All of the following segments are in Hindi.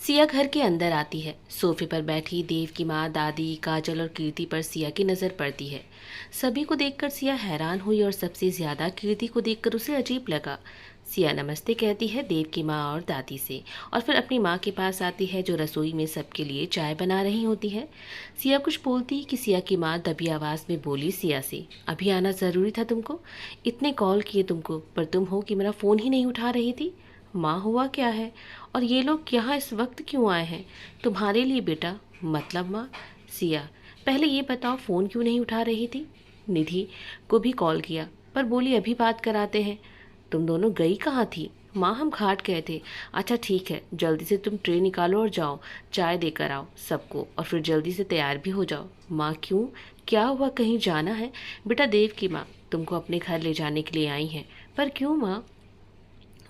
सिया घर के अंदर आती है। सोफे पर बैठी देव की माँ, दादी, काजल और कीर्ति पर सिया की नज़र पड़ती है। सभी को देखकर सिया हैरान हुई और सबसे ज्यादा कीर्ति को देखकर उसे अजीब लगा। सिया नमस्ते कहती है देव की माँ और दादी से, और फिर अपनी माँ के पास आती है जो रसोई में सबके लिए चाय बना रही होती है। सिया कुछ बोलती है कि सिया की माँ दबी आवाज़ में बोली सिया से, अभी आना ज़रूरी था तुमको? इतने कॉल किए तुमको, पर तुम हो कि मेरा फ़ोन ही नहीं उठा रही थी। माँ हुआ क्या है, और ये लोग यहाँ इस वक्त क्यों आए हैं? तुम्हारे लिए बेटा। मतलब माँ? सिया, पहले ये बताओ फ़ोन क्यों नहीं उठा रही थी? निधि को भी कॉल किया, पर बोली अभी बात कराते हैं। तुम दोनों गई कहाँ थी? माँ हम घाट गए थे। अच्छा ठीक है, जल्दी से तुम ट्रे निकालो और जाओ, चाय देकर आओ सबको, और फिर जल्दी से तैयार भी हो जाओ। माँ क्यों, क्या हुआ, कहीं जाना है? बेटा देव की माँ तुमको अपने घर ले जाने के लिए आई हैं। पर क्यों माँ?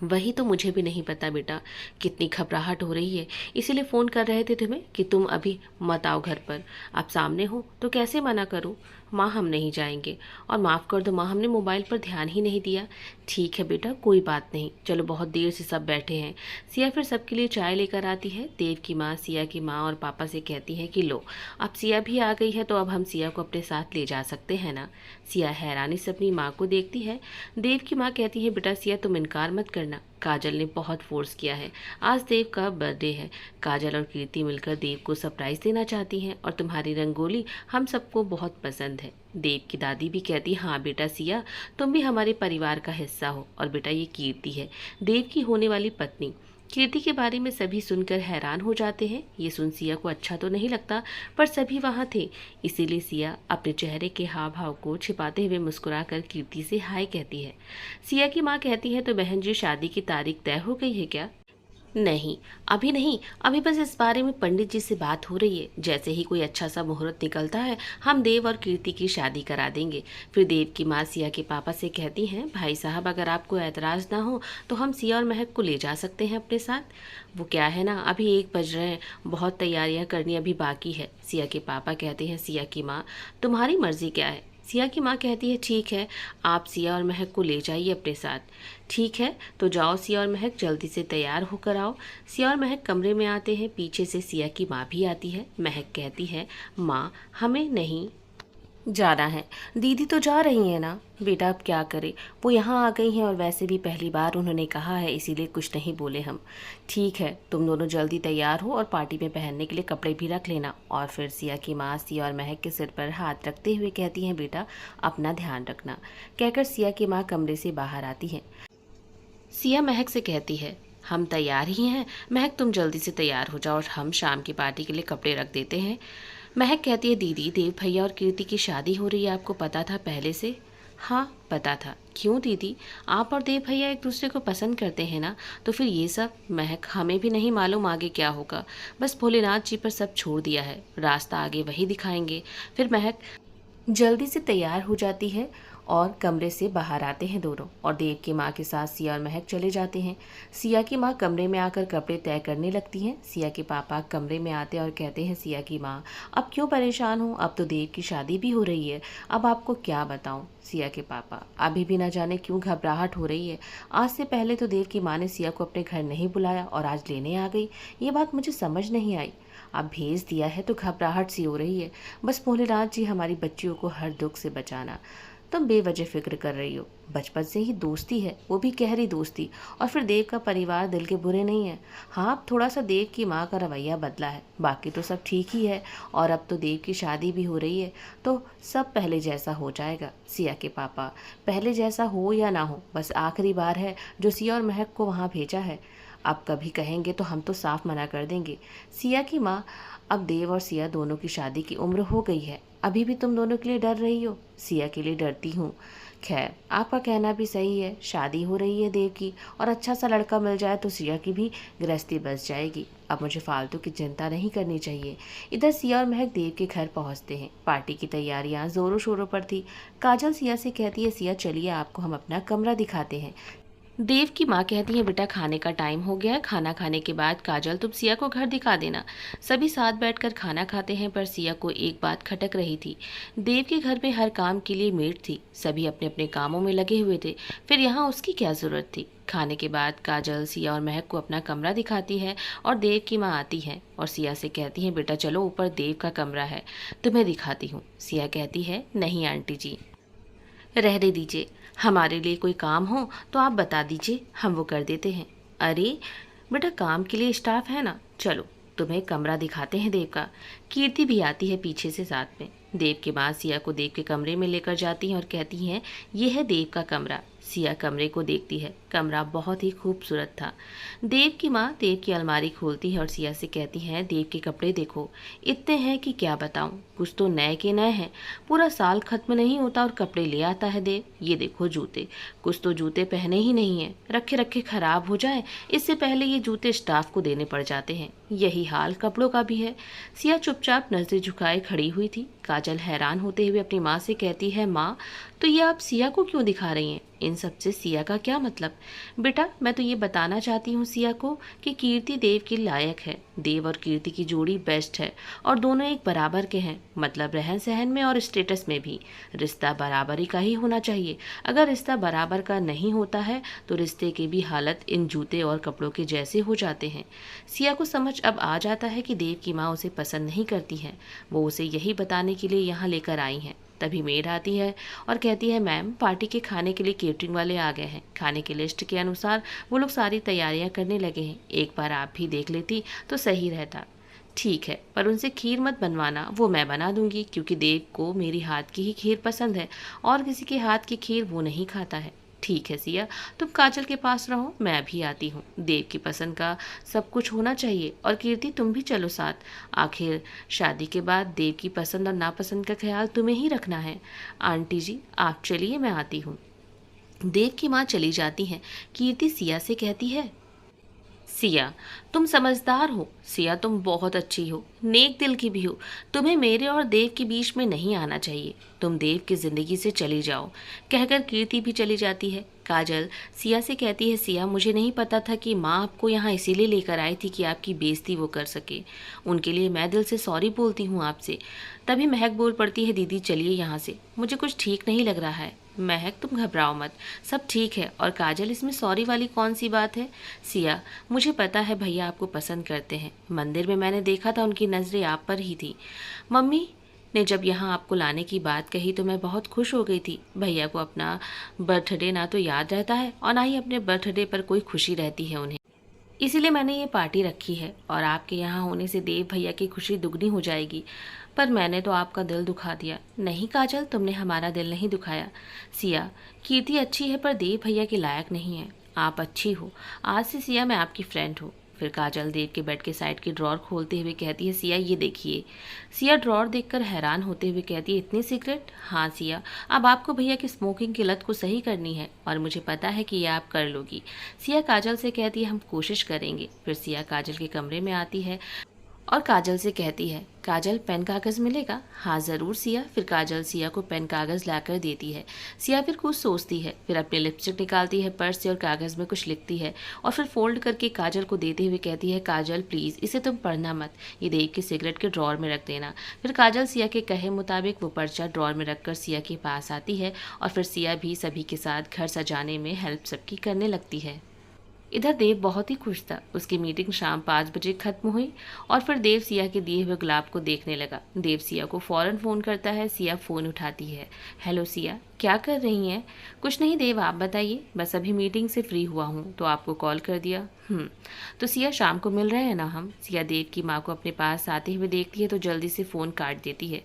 वही तो मुझे भी नहीं पता बेटा, कितनी घबराहट हो रही है, इसीलिए फ़ोन कर रहे थे तुम्हें कि तुम अभी मत आओ घर पर। आप सामने हो तो कैसे मना करूं? माँ हम नहीं जाएंगे। और माफ़ कर दो माँ, हमने मोबाइल पर ध्यान ही नहीं दिया। ठीक है बेटा, कोई बात नहीं, चलो बहुत देर से सब बैठे हैं। सिया फिर सबके लिए चाय लेकर आती है। देव की माँ सिया की माँ और पापा से कहती है कि लो, अब सिया भी आ गई है तो अब हम सिया को अपने साथ ले जा सकते हैं ना? सिया हैरानी से अपनी माँ को देखती है। देव की माँ कहती है बेटा सिया तुम इनकार मत करना, काजल ने बहुत फोर्स किया है। आज देव का बर्थडे है। काजल और कीर्ति मिलकर देव को सरप्राइज देना चाहती हैं, और तुम्हारी रंगोली हम सबको बहुत पसंद है। देव की दादी भी कहती हाँ बेटा सिया, तुम भी हमारे परिवार का हिस्सा हो। और बेटा ये कीर्ति है, देव की होने वाली पत्नी। कीर्ति के बारे में सभी सुनकर हैरान हो जाते हैं। ये सुन सिया को अच्छा तो नहीं लगता, पर सभी वहाँ थे, इसीलिए सिया अपने चेहरे के हाव भाव को छिपाते हुए मुस्कुराकर कीर्ति से हाय कहती है। सिया की माँ कहती है तो बहन जी शादी की तारीख तय हो गई है क्या? नहीं, अभी नहीं, अभी बस इस बारे में पंडित जी से बात हो रही है। जैसे ही कोई अच्छा सा मुहूर्त निकलता है हम देव और कीर्ति की शादी करा देंगे। फिर देव की माँ सिया के पापा से कहती हैं भाई साहब अगर आपको एतराज़ ना हो तो हम सिया और महक को ले जा सकते हैं अपने साथ। वो क्या है ना, अभी 1 बज रहे हैं, बहुत तैयारियां करनी अभी बाकी है। सिया के पापा कहते हैं सिया की माँ तुम्हारी मर्जी क्या है? सिया की माँ कहती है ठीक है, आप सिया और महक को ले जाइए अपने साथ। ठीक है तो जाओ सिया और महक, जल्दी से तैयार होकर आओ। सिया और महक कमरे में आते हैं। पीछे से सिया की माँ भी आती है। महक कहती है माँ हमें नहीं जाना है। दीदी तो जा रही है ना? बेटा अब क्या करे, वो यहाँ आ गई हैं और वैसे भी पहली बार उन्होंने कहा है, इसीलिए कुछ नहीं बोले हम। ठीक है तुम दोनों जल्दी तैयार हो और पार्टी में पहनने के लिए कपड़े भी रख लेना। और फिर सिया की माँ सिया और महक के सिर पर हाथ रखते हुए कहती हैं बेटा अपना ध्यान रखना। कहकर सिया की माँ कमरे से बाहर आती हैं। सिया महक से कहती है हम तैयार ही हैं, महक तुम जल्दी से तैयार हो जाओ और हम शाम की पार्टी के लिए कपड़े रख देते हैं। महक कहती है दीदी देव भैया और कीर्ति की शादी हो रही है, आपको पता था पहले से? हाँ पता था। क्यों दीदी, आप और देव भैया एक दूसरे को पसंद करते हैं ना, तो फिर ये सब? महक हमें भी नहीं मालूम आगे क्या होगा, बस भोलेनाथ जी पर सब छोड़ दिया है, रास्ता आगे वही दिखाएंगे। फिर महक जल्दी से तैयार हो जाती है और कमरे से बाहर आते हैं दोनों, और देव की माँ के साथ सिया और महक चले जाते हैं। सिया की माँ कमरे में आकर कपड़े तय करने लगती हैं। सिया के पापा कमरे में आते और कहते हैं सिया की माँ अब क्यों परेशान हो, अब तो देव की शादी भी हो रही है, अब आपको क्या बताऊँ? सिया के पापा अभी भी ना जाने क्यों घबराहट हो रही है। आज से पहले तो देव की माँ ने सिया को अपने घर नहीं बुलाया और आज लेने आ गई, ये बात मुझे समझ नहीं आई। अब भेज दिया है तो घबराहट सी हो रही है। बस भोलेनाथ जी हमारी बच्चियों को हर दुख से बचाना। तुम बेवजह फिक्र कर रही हो, बचपन से ही दोस्ती है, वो भी गहरी दोस्ती। और फिर देव का परिवार दिल के बुरे नहीं है। हाँ अब थोड़ा सा देव की माँ का रवैया बदला है, बाकी तो सब ठीक ही है। और अब तो देव की शादी भी हो रही है तो सब पहले जैसा हो जाएगा। सिया के पापा पहले जैसा हो या ना हो, बस आखिरी बार है जो सिया और महक को वहाँ भेजा है, अब कभी कहेंगे तो हम तो साफ मना कर देंगे। सिया की माँ अब देव और सिया दोनों की शादी की उम्र हो गई है, अभी भी तुम दोनों के लिए डर रही हो? सिया के लिए डरती हूँ। खैर आपका कहना भी सही है, शादी हो रही है देव की, और अच्छा सा लड़का मिल जाए तो सिया की भी गृहस्थी बस जाएगी। अब मुझे फालतू की चिंता नहीं करनी चाहिए। इधर सिया और महक देव के घर पहुंचते हैं। पार्टी की तैयारियां जोरों शोरों पर थी। काजल सिया से कहती है सिया चलिए आपको हम अपना कमरा दिखाते हैं। देव की माँ कहती है बेटा खाने का टाइम हो गया है, खाना खाने के बाद काजल तुम सिया को घर दिखा देना। सभी साथ बैठकर खाना खाते हैं, पर सिया को एक बात खटक रही थी। देव के घर में हर काम के लिए मेड थी, सभी अपने अपने कामों में लगे हुए थे, फिर यहाँ उसकी क्या जरूरत थी? खाने के बाद काजल सिया और महक को अपना कमरा दिखाती है और देव की माँ आती है और सिया से कहती है, बेटा चलो ऊपर देव का कमरा है, तुम्हें दिखाती हूँ। सिया कहती है, नहीं आंटी जी, रहने दीजिए, हमारे लिए कोई काम हो तो आप बता दीजिए, हम वो कर देते हैं। अरे बेटा, काम के लिए स्टाफ है ना, चलो तुम्हें कमरा दिखाते हैं देव का। कीर्ति भी आती है पीछे से साथ में। देव के बाद सिया को देव के कमरे में लेकर जाती हैं और कहती हैं, ये है देव का कमरा। सिया कमरे को देखती है, कमरा बहुत ही खूबसूरत था। देव की माँ देव की अलमारी खोलती है और सिया से कहती है, देव के कपड़े देखो, इतने हैं कि क्या बताऊं, कुछ तो नए के नए हैं, पूरा साल खत्म नहीं होता और कपड़े ले आता है देव। ये देखो जूते, कुछ तो जूते पहने ही नहीं है, रखे रखे खराब हो जाए इससे पहले ये जूते स्टाफ को देने पड़ जाते हैं। यही हाल कपड़ों का भी है। सिया चुपचाप नजरें झुकाए खड़ी हुई थी। काजल हैरान होते हुए अपनी माँ से कहती है, माँ तो ये आप सिया को क्यों दिखा रही हैं, इन सब से सिया का क्या मतलब? बेटा मैं तो ये बताना चाहती हूँ सिया को कि कीर्ति देव की लायक है। देव और कीर्ति की जोड़ी बेस्ट है और दोनों एक बराबर के हैं, मतलब रहन सहन में और स्टेटस में भी। रिश्ता बराबरी का ही होना चाहिए। अगर रिश्ता बराबर का नहीं होता है तो रिश्ते की भी हालत इन जूते और कपड़ों के जैसे हो जाते हैं। सिया को समझ अब आ जाता है कि देव की माँ उसे पसंद नहीं करती है। वो उसे यही बताने के लिए यहाँ लेकर आई हैं। तभी मेड आती है और कहती है, मैम पार्टी के खाने के लिए केटरिंग वाले आ गए हैं। खाने की लिस्ट के अनुसार वो लोग सारी तैयारियां करने लगे हैं, एक बार आप भी देख लेती तो सही रहता। ठीक है, पर उनसे खीर मत बनवाना, वो मैं बना दूंगी, क्योंकि देव को मेरी हाथ की ही खीर पसंद है और किसी के हाथ की खीर वो नहीं खाता है। ठीक है सिया, तुम काजल के पास रहो, मैं अभी आती हूँ। देव की पसंद का सब कुछ होना चाहिए और कीर्ति तुम भी चलो साथ। आखिर शादी के बाद देव की पसंद और नापसंद का ख्याल तुम्हें ही रखना है। आंटी जी आप चलिए, मैं आती हूँ। देव की माँ चली जाती हैं। कीर्ति सिया से कहती है, सिया तुम समझदार हो, सिया तुम बहुत अच्छी हो, नेक दिल की भी हो, तुम्हें मेरे और देव के बीच में नहीं आना चाहिए, तुम देव की ज़िंदगी से चली जाओ। कहकर कीर्ति भी चली जाती है। काजल सिया से कहती है, सिया मुझे नहीं पता था कि माँ आपको यहाँ इसीलिए लेकर आई थी कि आपकी बेइज्जती वो कर सके, उनके लिए मैं दिल से सॉरी बोलती हूँ आपसे। तभी महक बोल पड़ती है, दीदी चलिए यहाँ से, मुझे कुछ ठीक नहीं लग रहा है। महक तुम घबराओ मत, सब ठीक है। और काजल इसमें सॉरी वाली कौन सी बात है? सिया मुझे पता है भैया आपको पसंद करते हैं, मंदिर में मैंने देखा था उनकी नज़रें आप पर ही थी। मम्मी ने जब यहाँ आपको लाने की बात कही तो मैं बहुत खुश हो गई थी। भैया को अपना बर्थडे ना तो याद रहता है और ना ही अपने बर्थडे पर कोई खुशी रहती है उन्हें, इसीलिए मैंने ये पार्टी रखी है और आपके यहाँ होने से देव भैया की खुशी दुगनी हो जाएगी। पर मैंने तो आपका दिल दुखा दिया। नहीं काजल, तुमने हमारा दिल नहीं दुखाया। सिया कीर्ति अच्छी है पर देव भैया के लायक नहीं है, आप अच्छी हो, आज से सिया मैं आपकी फ्रेंड हूँ। फिर काजल देव के बेड के साइड की ड्रॉर खोलते हुए कहती है, सिया ये देखिए। सिया ड्रॉर देखकर हैरान होते हुए कहती है, इतनी सिगरेट? हाँ सिया, अब आपको भैया की स्मोकिंग की लत को सही करनी है और मुझे पता है कि ये आप कर लोगी। सिया काजल से कहती है, हम कोशिश करेंगे। फिर सिया काजल के कमरे में आती है और काजल से कहती है, काजल पेन कागज़ मिलेगा? हाँ ज़रूर सिया। फिर काजल सिया को पेन कागज़ लाकर देती है। सिया फिर कुछ सोचती है, फिर अपनी लिपस्टिक निकालती है पर्स से और कागज़ में कुछ लिखती है और फिर फोल्ड करके काजल को देते हुए कहती है, काजल प्लीज़ इसे तुम पढ़ना मत, ये देख के सिगरेट के ड्रॉर में रख देना। फिर काजल सिया के कहे मुताबिक वो पर्चा ड्रॉर में रखकर सिया के पास आती है और फिर सिया भी सभी के साथ घर सजाने में हेल्प सबकी करने लगती है। इधर देव बहुत ही खुश था। उसकी मीटिंग शाम 5 बजे खत्म हुई और फिर देव सिया के दिए हुए गुलाब को देखने लगा। देव सिया को फ़ौरन फ़ोन करता है। सिया फ़ोन उठाती है। हेलो सिया, क्या कर रही हैं? कुछ नहीं देव, आप बताइए, बस अभी मीटिंग से फ्री हुआ हूँ तो आपको कॉल कर दिया। तो सिया शाम को मिल रहे हैं ना हम? सिया देव की माँ को अपने पास आते हुए देखती है तो जल्दी से फ़ोन काट देती है।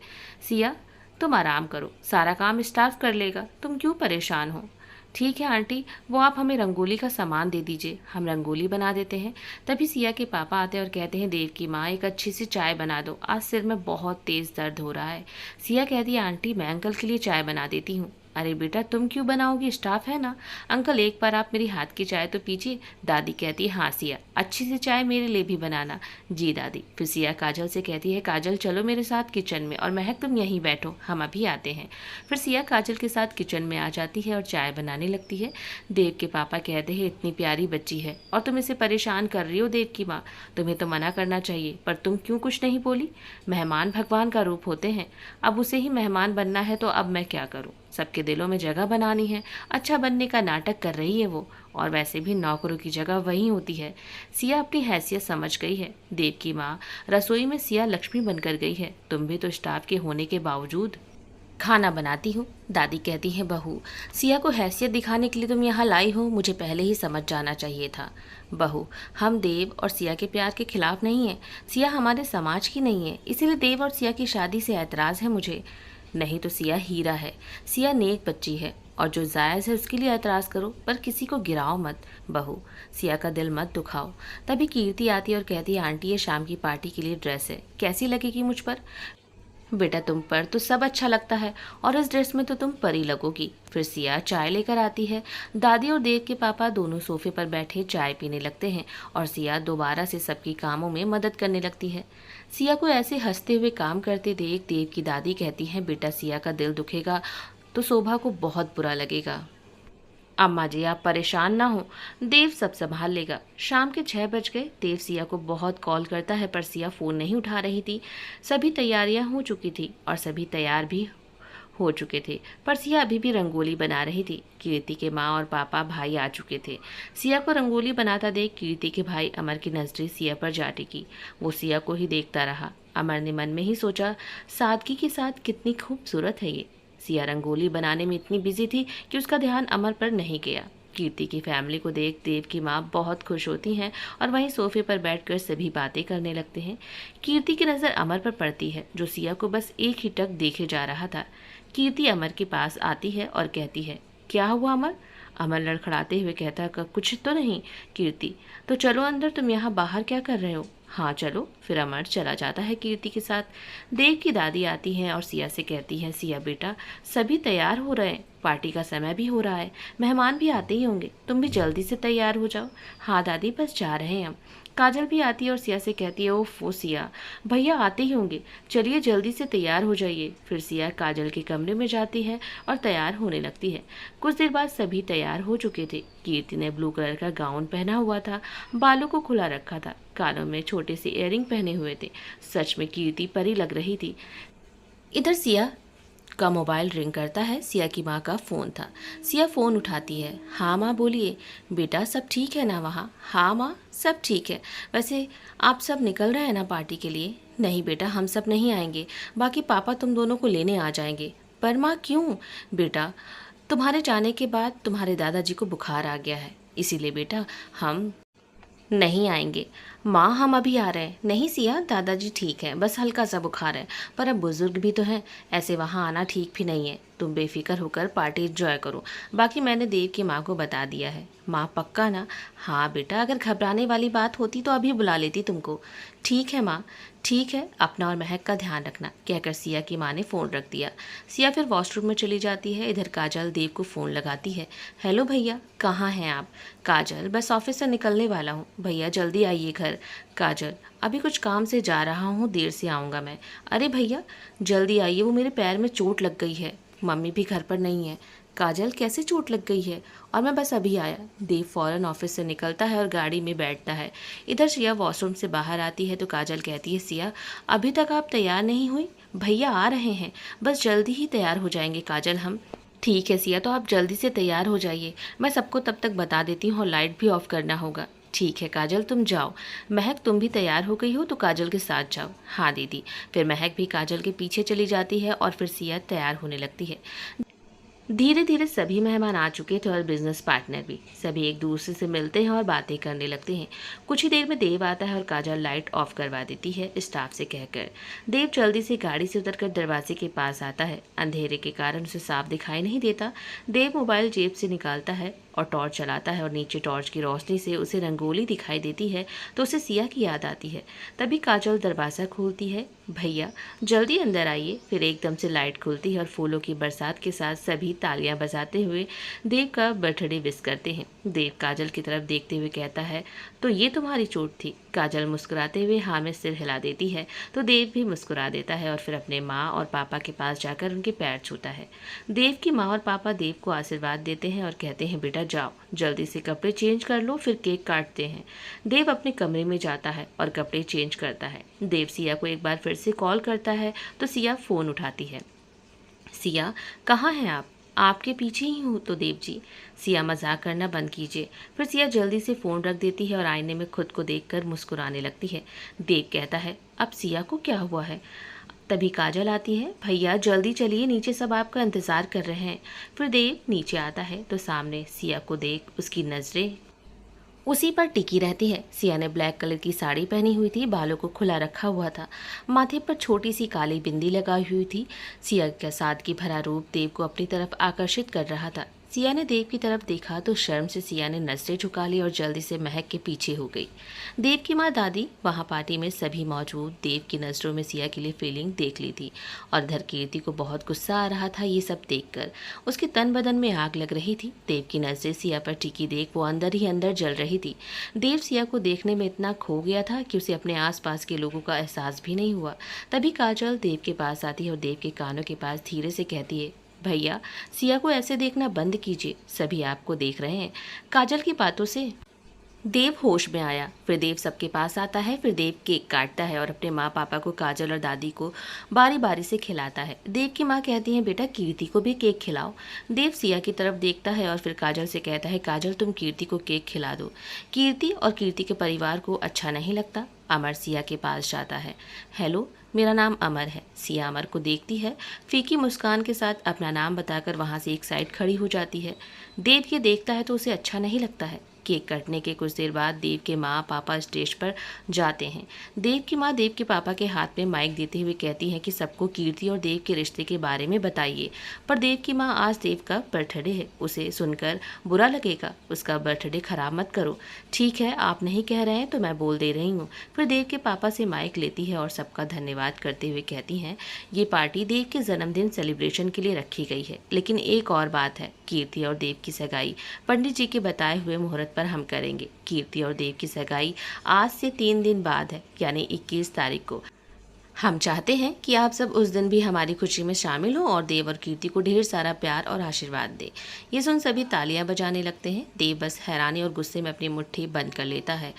सिया तुम आराम करो, सारा काम स्टाफ कर लेगा, तुम क्यों परेशान हो? ठीक है आंटी, वो आप हमें रंगोली का सामान दे दीजिए, हम रंगोली बना देते हैं। तभी सिया के पापा आते हैं और कहते हैं, देव की माँ एक अच्छी सी चाय बना दो, आज सिर में बहुत तेज़ दर्द हो रहा है। सिया कहती है, आंटी मैं अंकल के लिए चाय बना देती हूँ। अरे बेटा तुम क्यों बनाओगी, स्टाफ है ना। अंकल एक बार आप मेरी हाथ की चाय तो पीजिए। दादी कहती है, हाँ सिया अच्छी सी चाय मेरे लिए भी बनाना। जी दादी। फिर सिया काजल से कहती है, काजल चलो मेरे साथ किचन में और महक तुम यहीं बैठो, हम अभी आते हैं। फिर सिया काजल के साथ किचन में आ जाती है और चाय बनाने लगती है। देव के पापा कहते हैं, इतनी प्यारी बच्ची है और तुम इसे परेशान कर रही हो देव की माँ, तुम्हें तो मना करना चाहिए, पर तुम क्यों कुछ नहीं बोली? मेहमान भगवान का रूप होते हैं, अब उसे ही मेहमान बनना है तो अब मैं क्या करूँ? सबके दिलों में जगह बनानी है, अच्छा बनने का नाटक कर रही है वो। और वैसे भी नौकरों की जगह वहीं होती है। सिया अपनी हैसियत समझ गई है। देव की माँ, रसोई में सिया लक्ष्मी बनकर गई है। तुम भी तो स्टाफ के होने के बावजूद खाना बनाती हूँ। दादी कहती हैं, बहू, सिया को हैसियत दिखाने के लिए तुम यहाँ लाई हो, मुझे पहले ही समझ जाना चाहिए था। बहू, हम देव और सिया के प्यार के खिलाफ नहीं है। सिया हमारे समाज की नहीं है, इसीलिए देव और सिया की शादी से ऐतराज़ है मुझे। नहीं तो सिया हीरा है, सिया नेक बच्ची है, और जो जायज़ है उसके लिए ऐतराज़ करो, पर किसी को गिराओ मत। बहू, सिया का दिल मत दुखाओ। तभी कीर्ति आती है और कहती है, आंटी ये शाम की पार्टी के लिए ड्रेस है, कैसी लगेगी मुझ पर? बेटा तुम पर तो सब अच्छा लगता है, और इस ड्रेस में तो तुम परी लगोगी। फिर सिया चाय लेकर आती है। दादी और देव के पापा दोनों सोफे पर बैठे चाय पीने लगते हैं, और सिया दोबारा से सबकी कामों में मदद करने लगती है। सिया को ऐसे हंसते हुए काम करते देख देव की दादी कहती हैं, बेटा सिया का दिल दुखेगा तो शोभा को बहुत बुरा लगेगा। अम्मा जी आप परेशान ना हो, देव सब संभाल लेगा। शाम के 6 बज गए। देव सिया को बहुत कॉल करता है, पर सिया फ़ोन नहीं उठा रही थी। सभी तैयारियां हो चुकी थी और सभी तैयार भी हो चुके थे, पर सिया अभी भी रंगोली बना रही थी। कीर्ति के माँ और पापा भाई आ चुके थे। सिया को रंगोली बनाता देख कीर्ति के भाई अमर की नजरें सिया पर जा टिकी। वो सिया को ही देखता रहा। अमर ने मन में ही सोचा, सादगी के साथ कितनी खूबसूरत है ये। सिया रंगोली बनाने में इतनी बिजी थी कि उसका ध्यान अमर पर नहीं गया। कीर्ति की फैमिली को देख देव की माँ बहुत खुश होती हैं और वहीं सोफे पर बैठकर सभी बातें करने लगते हैं। कीर्ति की नज़र अमर पर पड़ती है, जो सिया को बस एक ही टक देखे जा रहा था। कीर्ति अमर के पास आती है और कहती है, क्या हुआ अमर? अमर लड़खड़ाते हुए कहता है, कुछ तो नहीं। कीर्ति, तो चलो अंदर, तुम यहाँ बाहर क्या कर रहे हो? हाँ चलो। फिर अमर चला जाता है कीर्ति के साथ। देव की दादी आती हैं और सिया से कहती हैं, सिया बेटा सभी तैयार हो रहे हैं, पार्टी का समय भी हो रहा है, मेहमान भी आते ही होंगे, तुम भी जल्दी से तैयार हो जाओ। हाँ दादी बस जा रहे हैं हम। काजल भी आती है और सिया से कहती है, ओफो सिया, भैया आते ही होंगे, चलिए जल्दी से तैयार हो जाइए। फिर सिया काजल के कमरे में जाती है और तैयार होने लगती है। कुछ देर बाद सभी तैयार हो चुके थे। कीर्ति ने ब्लू कलर का गाउन पहना हुआ था, बालों को खुला रखा था, कानों में छोटे से इयररिंग पहने हुए थे। सच में कीर्ति परी लग रही थी। इधर सिया का मोबाइल रिंग करता है। सिया की माँ का फ़ोन था। सिया फ़ोन उठाती है। हाँ माँ बोलिए। बेटा सब ठीक है ना वहाँ? हाँ माँ सब ठीक है। वैसे आप सब निकल रहे हैं ना पार्टी के लिए? नहीं बेटा हम सब नहीं आएंगे, बाकी पापा तुम दोनों को लेने आ जाएंगे। पर माँ क्यों? बेटा तुम्हारे जाने के बाद तुम्हारे दादाजी को बुखार आ गया है, इसीलिए बेटा हम नहीं आएंगे। माँ हम अभी आ रहे हैं। नहीं सिया दादाजी ठीक है, बस हल्का सा बुखार है, पर अब बुजुर्ग भी तो हैं, ऐसे वहाँ आना ठीक भी नहीं है। तुम बेफिक्र होकर पार्टी एंजॉय करो। बाकी मैंने देव की माँ को बता दिया है। माँ पक्का ना? हाँ बेटा अगर घबराने वाली बात होती तो अभी बुला लेती तुमको। ठीक है माँ, ठीक है, अपना और महक का ध्यान रखना, कहकर सिया की माँ ने फ़ोन रख दिया। सिया फिर वॉशरूम में चली जाती है। इधर काजल देव को फ़ोन लगाती है। हेलो भैया, कहाँ हैं आप? काजल, बस ऑफिस से निकलने वाला हूँ, भैया जल्दी आइए घर। काजल, अभी कुछ काम से जा रहा हूँ, देर से आऊँगा मैं। अरे भैया जल्दी आइए, वो मेरे पैर में चोट लग गई है, मम्मी भी घर पर नहीं है। काजल, कैसे चोट लग गई है? और मैं बस अभी आया। देव फौरन ऑफिस से निकलता है और गाड़ी में बैठता है। इधर सिया वॉशरूम से बाहर आती है तो काजल कहती है, सिया अभी तक आप तैयार नहीं हुई? भैया आ रहे हैं, बस जल्दी ही तैयार हो जाएंगे काजल हम। ठीक है सिया, तो आप जल्दी से तैयार हो जाइए, मैं सबको तब तक बता देती हूँ और लाइट भी ऑफ करना होगा। ठीक है काजल तुम जाओ। महक तुम भी तैयार हो गई हो तो काजल के साथ जाओ। हाँ दीदी। फिर महक भी काजल के पीछे चली जाती है और फिर सिया तैयार होने लगती है। धीरे धीरे सभी मेहमान आ चुके थे और बिजनेस पार्टनर भी। सभी एक दूसरे से मिलते हैं और बातें करने लगते हैं। कुछ ही देर में देव आता है और काजल लाइट ऑफ करवा देती है स्टाफ से कहकर। देव जल्दी से गाड़ी से उतरकर दरवाजे के पास आता है। अंधेरे के कारण उसे साफ दिखाई नहीं देता। देव मोबाइल जेब से निकालता है और टॉर्च चलाता है और नीचे टॉर्च की रोशनी से उसे रंगोली दिखाई देती है तो उसे सिया की याद आती है। तभी काजल दरवाज़ा खोलती है। भैया जल्दी अंदर आइए। फिर एकदम से लाइट खुलती है और फूलों की बरसात के साथ सभी तालियां बजाते हुए देव का बर्थडे विश करते हैं। देव काजल की तरफ देखते हुए कहता है, तो ये तुम्हारी चोट थी? काजल मुस्कुराते हुए हाँ में सिर हिला देती है तो देव भी मुस्कुरा देता है और फिर अपने माँ और पापा के पास जाकर उनके पैर छूता है। देव की माँ और पापा देव को आशीर्वाद देते हैं और कहते हैं, बेटा जाओ जल्दी से कपड़े चेंज कर लो, फिर केक काटते हैं। देव अपने कमरे में जाता है और कपड़े चेंज करता है। देव सिया को एक बार फिर से कॉल करता है तो सिया फ़ोन उठाती है। सिया कहाँ हैं आप? आपके पीछे ही हूँ तो देव जी। सिया मजाक करना बंद कीजिए। फिर सिया जल्दी से फ़ोन रख देती है और आईने में खुद को देखकर मुस्कुराने लगती है। देव कहता है, अब सिया को क्या हुआ है? तभी काजल आती है, भैया जल्दी चलिए, नीचे सब आपका इंतज़ार कर रहे हैं। फिर देव नीचे आता है तो सामने सिया को देख उसकी नज़रें उसी पर टिकी रहती है। सिया ने ब्लैक कलर की साड़ी पहनी हुई थी, बालों को खुला रखा हुआ था, माथे पर छोटी सी काली बिंदी लगाई हुई थी। सिया का सादगी भरा रूप देव को अपनी तरफ आकर्षित कर रहा था। सिया ने देव की तरफ देखा तो शर्म से सिया ने नजरें झुका ली और जल्दी से महक के पीछे हो गई। देव की माँ दादी वहाँ पार्टी में सभी मौजूद देव की नज़रों में सिया के लिए फीलिंग देख ली थी और इधर कीर्ति को बहुत गुस्सा आ रहा था ये सब देखकर। उसके तन बदन में आग लग रही थी। देव की नज़रें सिया पर टिकी देख वो अंदर ही अंदर जल रही थी। देव सिया को देखने में इतना खो गया था कि उसे अपने आसपास के लोगों का एहसास भी नहीं हुआ। तभी काजल देव के पास आती है और देव के कानों के पास धीरे से कहती है, भैया सिया को ऐसे देखना बंद कीजिए, सभी आपको देख रहे हैं। काजल की बातों से देव होश में आया। फिर देव सबके पास आता है। फिर देव केक काटता है और अपने माँ पापा को, काजल और दादी को बारी बारी से खिलाता है। देव की माँ कहती है, बेटा कीर्ति को भी केक खिलाओ। देव सिया की तरफ देखता है और फिर काजल से कहता है, काजल तुम कीर्ति को केक खिला दो। कीर्ति और कीर्ति के परिवार को अच्छा नहीं लगता। अमर सिया के पास जाता है। हेलो, मेरा नाम अमर है। सिया अमर को देखती है, फीकी मुस्कान के साथ अपना नाम बताकर वहाँ से एक साइड खड़ी हो जाती है। देव ये देखता है तो उसे अच्छा नहीं लगता है। केक कटने के कुछ देर बाद देव के माँ पापा स्टेज पर जाते हैं। देव की माँ देव के पापा के हाथ में माइक देते हुए कहती हैं कि सबको कीर्ति और देव के रिश्ते के बारे में बताइए। पर देव की माँ, आज देव का बर्थडे है, उसे सुनकर बुरा लगेगा, उसका बर्थडे खराब मत करो। ठीक है, आप नहीं कह रहे हैं तो मैं बोल दे रही हूँ। फिर देव के पापा से माइक लेती है और सबका धन्यवाद करते हुए कहती हैं, ये पार्टी देव के जन्मदिन सेलिब्रेशन के लिए रखी गई है, लेकिन एक और बात है, कीर्ति और देव की सगाई पंडित जी के बताए हुए मुहूर्त पर हम करेंगे। कीर्ति और देव की सगाई आज से 3 दिन बाद है, यानी 21 तारीख को। हम चाहते हैं कि आप सब उस दिन भी हमारी खुशी में शामिल हो और देव और कीर्ति को ढेर सारा प्यार और आशीर्वाद दें। ये सुन सभी तालियां बजाने लगते हैं। देव बस हैरानी और गुस्से में अपनी मुट्ठी बंद कर लेता है।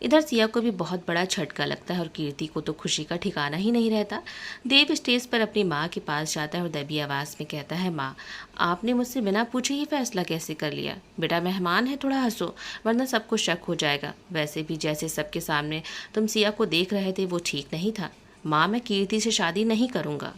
इधर सिया को भी बहुत बड़ा झटका लगता है और कीर्ति को तो खुशी का ठिकाना ही नहीं रहता। देव स्टेज पर अपनी माँ के पास जाता है और दबी आवाज़ में कहता है, माँ आपने मुझसे बिना पूछे ही फैसला कैसे कर लिया? बेटा मेहमान है, थोड़ा हंसो वरना सबको शक हो जाएगा। वैसे भी जैसे सबके सामने तुम सिया को देख रहे थे वो ठीक नहीं था। माँ मैं कीर्ति से शादी नहीं करूँगा।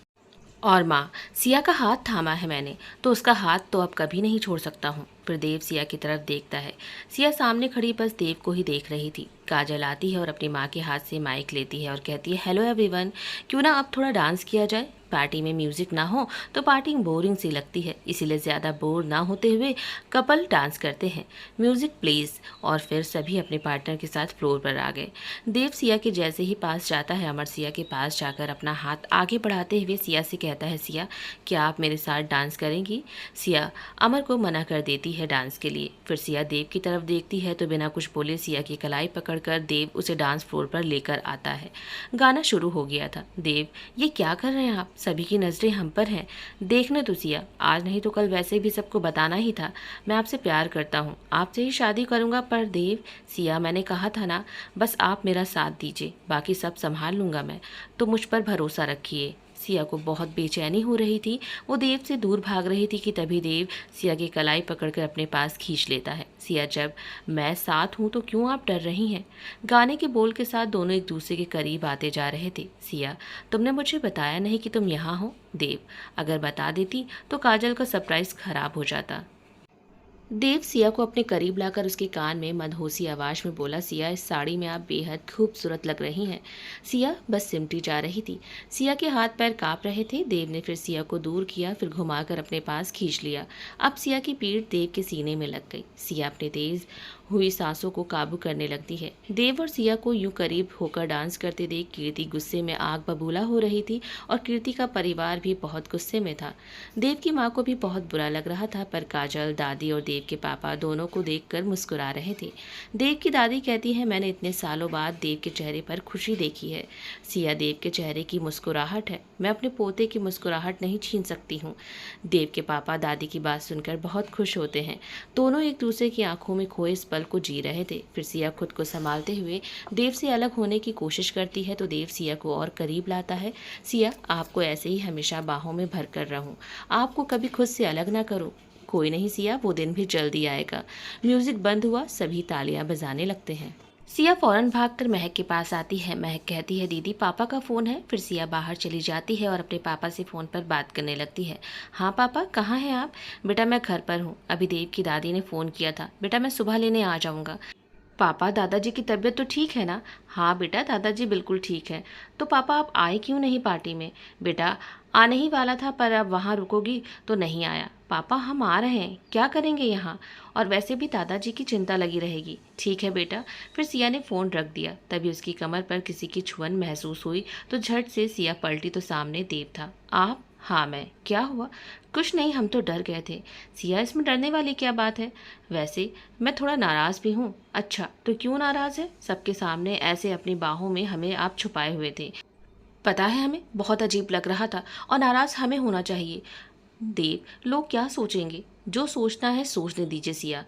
और माँ, सिया का हाथ थामा है मैंने, तो उसका हाथ तो अब कभी नहीं छोड़ सकता हूँ। फिर देव सिया की तरफ देखता है। सिया सामने खड़ी बस देव को ही देख रही थी। काजल आती है और अपनी माँ के हाथ से माइक लेती है और कहती है, हेलो एवरीवन, क्यों ना अब थोड़ा डांस किया जाए? पार्टी में म्यूजिक ना हो तो पार्टी बोरिंग सी लगती है, इसीलिए ज़्यादा बोर ना होते हुए कपल डांस करते हैं। Music please. और फिर सभी अपने पार्टनर के साथ फ्लोर पर आ गए। देव सिया के जैसे ही पास जाता है, अमर सिया के पास जाकर अपना हाथ आगे बढ़ाते हुए सिया से कहता है, सिया क्या आप मेरे साथ डांस करेंगी? सिया अमर को मना कर देती है डांस के लिए। फिर सिया देव की तरफ देखती है तो बिना कुछ बोले सिया की कलाई पकड़कर देव उसे डांस फ्लोर पर लेकर आता है। गाना शुरू हो गया था। देव, ये क्या कर रहे हैं आप? सभी की नज़रें हम पर हैं। देखने तो सिया, आज नहीं तो कल वैसे भी सबको बताना ही था, मैं आपसे प्यार करता हूँ, आपसे ही शादी करूँगा। पर देव, सिया मैंने कहा था ना, बस आप मेरा साथ दीजिए, बाकी सब संभाल लूँगा मैं, तो मुझ पर भरोसा रखिए। सिया को बहुत बेचैनी हो रही थी, वो देव से दूर भाग रही थी कि तभी देव सिया की कलाई पकड़कर अपने पास खींच लेता है। सिया, जब मैं साथ हूँ तो क्यों आप डर रही हैं? गाने के बोल के साथ दोनों एक दूसरे के करीब आते जा रहे थे। सिया, तुमने मुझे बताया नहीं कि तुम यहाँ हो। देव, अगर बता देती तो काजल का सरप्राइज खराब हो जाता। देव सिया को अपने करीब लाकर उसके कान में मदहोशी आवाज़ में बोला, सिया इस साड़ी में आप बेहद खूबसूरत लग रही हैं। सिया बस सिमटी जा रही थी। सिया के हाथ पैर काँप रहे थे। देव ने फिर सिया को दूर किया, फिर घुमाकर अपने पास खींच लिया। अब सिया की पीठ देव के सीने में लग गई। सिया अपने तेज हुई सांसों को काबू करने लगती है। देव और सिया को यूं करीब होकर डांस करते देख कीर्ति गुस्से में आग बबूला हो रही थी और कीर्ति का परिवार भी बहुत गुस्से में था। देव की माँ को भी बहुत बुरा लग रहा था, पर काजल, दादी और देव के पापा दोनों को देखकर मुस्कुरा रहे थे। देव की दादी कहती है, मैंने इतने सालों बाद देव के चेहरे पर खुशी देखी है। सिया, देव के चेहरे की मुस्कुराहट है, मैं अपने पोते की मुस्कुराहट नहीं छीन सकती हूँ। देव के पापा दादी की बात सुनकर बहुत खुश होते हैं। दोनों एक दूसरे की आंखों में खोए पल को जी रहे थे। फिर सिया खुद को संभालते हुए देव से अलग होने की कोशिश करती है तो देव सिया को और करीब लाता है। सिया, आपको ऐसे ही हमेशा बाहों में भर कर रहूं, आपको कभी खुद से अलग ना करूं। कोई नहीं सिया, वो दिन भी जल्दी आएगा। म्यूजिक बंद हुआ, सभी तालियां बजाने लगते हैं। सिया फौरन भागकर महक के पास आती है। महक कहती है, दीदी पापा का फ़ोन है। फिर सिया बाहर चली जाती है और अपने पापा से फ़ोन पर बात करने लगती है। हाँ पापा, कहाँ हैं आप? बेटा मैं घर पर हूँ, अभी देव की दादी ने फ़ोन किया था, बेटा मैं सुबह लेने आ जाऊँगा। पापा, दादाजी की तबीयत तो ठीक है ना? हाँ बेटा, दादाजी बिल्कुल ठीक है। तो पापा आप आए क्यों नहीं पार्टी में? बेटा आने ही वाला था, पर अब वहाँ रुकोगी तो नहीं आया। पापा हम आ रहे हैं, क्या करेंगे यहाँ? और वैसे भी दादाजी की चिंता लगी रहेगी। ठीक है बेटा। फिर सिया ने फ़ोन रख दिया। तभी उसकी कमर पर किसी की छुअन महसूस हुई तो झट से सिया पलटी तो सामने देव था। आप? हाँ मैं। क्या हुआ? कुछ नहीं, हम तो डर गए थे। सिया, इसमें डरने वाली क्या बात है? वैसे मैं थोड़ा नाराज़ भी हूँ। अच्छा तो क्यों नाराज़ है? सबके सामने ऐसे अपनी बाहों में हमें आप छुपाए हुए थे। पता है हमें बहुत अजीब लग रहा था और नाराज़ हमें होना चाहिए। देव, लोग क्या सोचेंगे? जो सोचना है सोचने दीजिए सिया,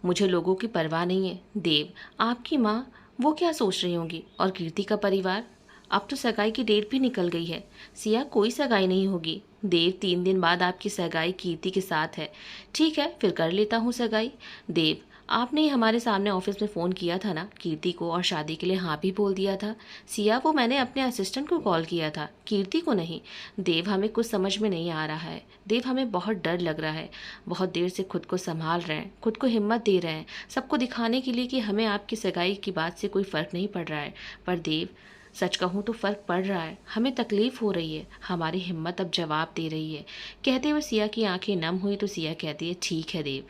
मुझे लोगों की परवाह नहीं है। देव, आपकी माँ, वो क्या सोच रही होंगी? और कीर्ति का परिवार? अब तो सगाई की डेट भी निकल गई है। सिया, कोई सगाई नहीं होगी। देव, 3 दिन बाद आपकी सगाई कीर्ति के साथ है। ठीक है, फिर कर लेता हूँ सगाई। देव, आपने ही हमारे सामने ऑफिस में फ़ोन किया था ना कीर्ति को और शादी के लिए हाँ भी बोल दिया था। सिया, वो मैंने अपने असिस्टेंट को कॉल किया था, कीर्ति को नहीं। देव, हमें कुछ समझ में नहीं आ रहा है। देव, हमें बहुत डर लग रहा है। बहुत देर से खुद को संभाल रहे हैं, खुद को हिम्मत दे रहे हैं, सबको दिखाने के लिए कि हमें आपकी सगाई की बात से कोई फ़र्क नहीं पड़ रहा है। पर देव, सच कहूँ तो फ़र्क पड़ रहा है, हमें तकलीफ़ हो रही है, हमारी हिम्मत अब जवाब दे रही है। कहते हुए सिया की आंखें नम हुई तो सिया कहती है, ठीक है देव,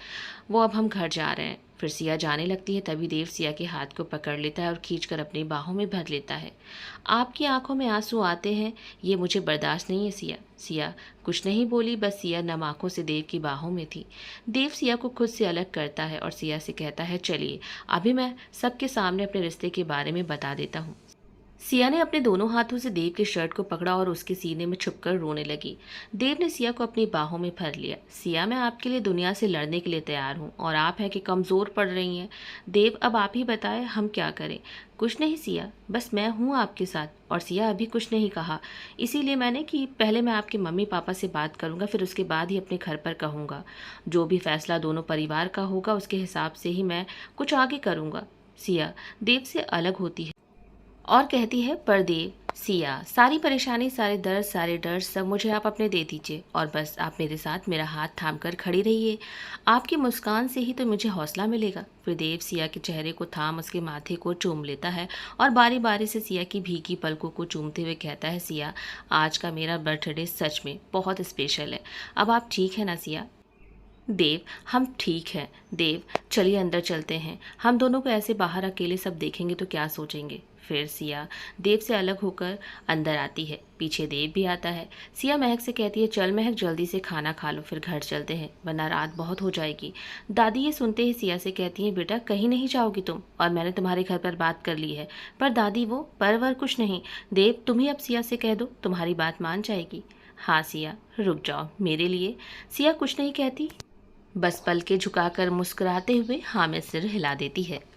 वो अब हम घर जा रहे हैं। फिर सिया जाने लगती है तभी देव सिया के हाथ को पकड़ लेता है और खींचकर अपनी बाहों में भर लेता है। आपकी आंखों में आंसू आते हैं, ये मुझे बर्दाश्त नहीं है सिया। सिया कुछ नहीं बोली, बस सिया नम आंखों से देव की बाहों में थी। देव सिया को खुद से अलग करता है और सिया से कहता है, चलिए अभी मैं सबके सामने अपने रिश्ते के बारे में बता देता हूँ। सिया ने अपने दोनों हाथों से देव के शर्ट को पकड़ा और उसके सीने में छुपकर रोने लगी। देव ने सिया को अपनी बाहों में भर लिया। सिया, मैं आपके लिए दुनिया से लड़ने के लिए तैयार हूँ और आप हैं कि कमज़ोर पड़ रही हैं। देव, अब आप ही बताएं हम क्या करें? कुछ नहीं सिया, बस मैं हूँ आपके साथ। और सिया अभी कुछ नहीं कहा, इसीलिए मैंने कि पहले मैं आपके मम्मी पापा से बात करूँगा, फिर उसके बाद ही अपने घर पर कहूँगा। जो भी फैसला दोनों परिवार का होगा उसके हिसाब से ही मैं कुछ आगे करूँगा। सिया देव से अलग होती है और कहती है, पर देव, सिया, सारी परेशानी, सारे दर्द, सारे डर सब मुझे आप अपने दे दीजिए और बस आप मेरे साथ मेरा हाथ थाम कर खड़ी रहिए। आपकी मुस्कान से ही तो मुझे हौसला मिलेगा। फिर देव सिया के चेहरे को थाम उसके माथे को चूम लेता है और बारी बारी से सिया की भीगी पलकों को चूमते हुए कहता है, सिया, आज का मेरा बर्थडे सच में बहुत स्पेशल है। अब आप ठीक है ना सिया? देव, हम ठीक हैं। देव, चलिए अंदर चलते हैं, हम दोनों को ऐसे बाहर अकेले सब देखेंगे तो क्या सोचेंगे। फिर सिया देव से अलग होकर अंदर आती है, पीछे देव भी आता है। सिया महक से कहती है, चल महक जल्दी से खाना खा लो, फिर घर चलते हैं वरना रात बहुत हो जाएगी। दादी ये सुनते ही सिया से कहती हैं, बेटा कहीं नहीं जाओगी तुम, और मैंने तुम्हारे घर पर बात कर ली है। पर दादी वो परवर कुछ नहीं। देव, तुम ही अब सिया से कह दो, तुम्हारी बात मान जाएगी। हाँ सिया, रुक जाओ मेरे लिए। सिया कुछ नहीं कहती, बस पलके झुकाकर मुस्कुराते हुए हाँ में सिर हिला देती है।